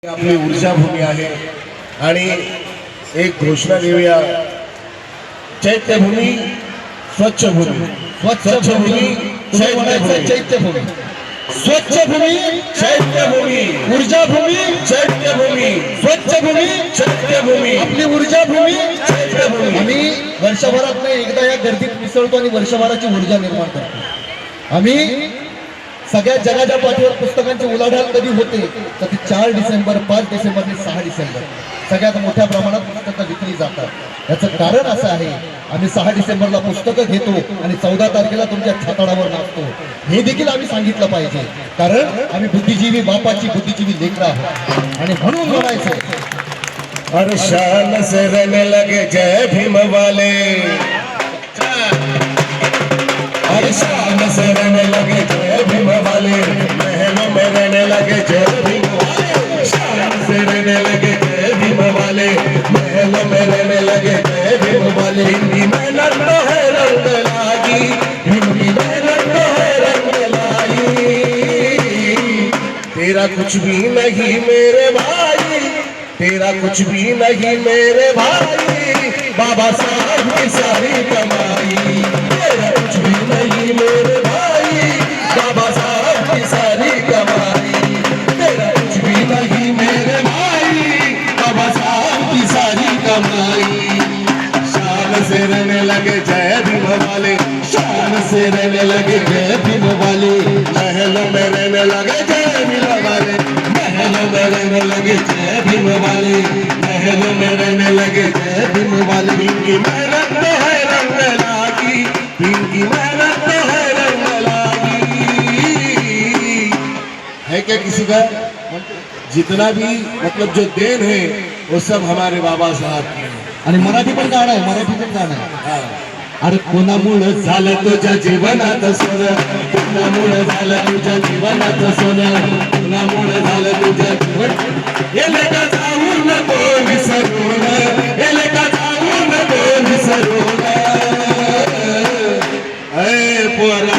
आपली ऊर्जा भूमी आहे आणि एक घोषणा देऊया, चैत्यभूमी स्वच्छ भूमी, स्वच्छ भूमी चैत्यभूमी, स्वच्छ भूमी चैत्यभूमी, ऊर्जा भूमी चैत्यभूमी, स्वच्छ भूमी चैत्यभूमी, आपली ऊर्जा भूमी चैत्यभूमी। आम्ही वर्षभरात नाही एकदा या गर्दीत मिसळतो आणि वर्षभराची ऊर्जा निर्माण करतो। आम्ही सगळ्या जगाच्या पाठीवर पुस्तकांची उलाढाल कधी होते तर ती 4 डिसेंबर, 5 डिसेंबर आणि 6 डिसेंबर सगळ्यात मोठ्या प्रमाणात पुस्तकं विकली जातात। याचं कारण असं आहे, आम्ही 6 डिसेंबरला पुस्तकं घेतो आणि 14 तारखेला तुमच्या छाताडावर नाचतो, हे देखील आम्ही सांगितलं पाहिजे, कारण आम्ही बुद्धिजीवी बापाची बुद्धिजीवी लेकरं आहोत। आणि म्हणून म्हणायचं, और शान से रहने लगे जय भीम वाले, और शान से रहने लगे जय भीम वाले, महलों में रहने लगे जय भीम वाले, शान से रहने लगे जय भीम वाले, महलों में रहने लगे जय भीम वाले। इनकी मेहनत तो है रंग लागी, इनकी मेहनत तो है रंग लाई, तेरा कुछ भी नहीं मेरे भाई, तेरा कुछ भी नहीं मेरे भाई, बाबा साहब की सारी कमाई, तेरा कुछ भी नहीं मेरे भाई, बाबा साहब की सारी कमाई, तेरा कुछ भी नहीं मेरे भाई, बाबा साहब की सारी कमाई। शान से रहने लगे जय भीम वाले, शान से रहने लगे जय भीम वाले, महलों में रहने लगे जय भीम वाले, महलों में रहने लगे जय भीम वाले, महलों में रहने लगे जय भीम वाले। इनकी मेहनत तो है रंग लागी, इनकी मेहनत तो है रंग लागी। है क्या किसी का? जितना भी मतलब जो देन है वो सब हमारे बाबा साहब के हैं। आणि मराठी पण गाणं आहे, मराठी पण गाणं आहे। अरे कोणामुळं झालं तुझ्या जीवनात सोनं, कोणामुळं झालं तुझ्या जीवनात सोनं, कोणामुळं झालं तुझ्या जीवन, येले का जाऊ नको विसरून, येले का जाऊ नको विसरून, अय पोरा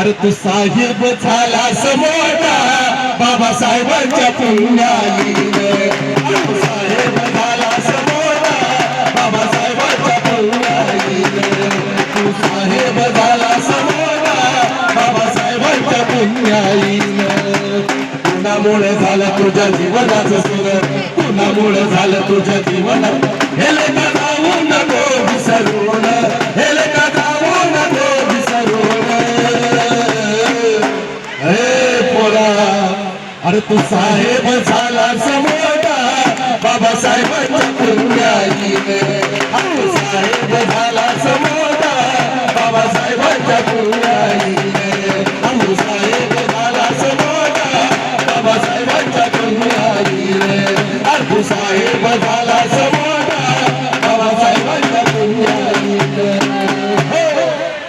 अरे तू साहेब झालास मोठा बाबासाहेबांच्या पुण्याईनं, तू साहेब झालास मोठा बाबासाहेबांच्या पुण्याईनं, तू साहेब झालास मोठा बाबासाहेबांच्या पुण्याईनं। कुणामुळे झालं तुझ्या जीवनाचं सोनं, कुणामुळे झालं तुझ्या जीवनात, हेले का जाऊ नको विसरून, हेले का जाऊ नको विसरून, अरे तू साहेब झालास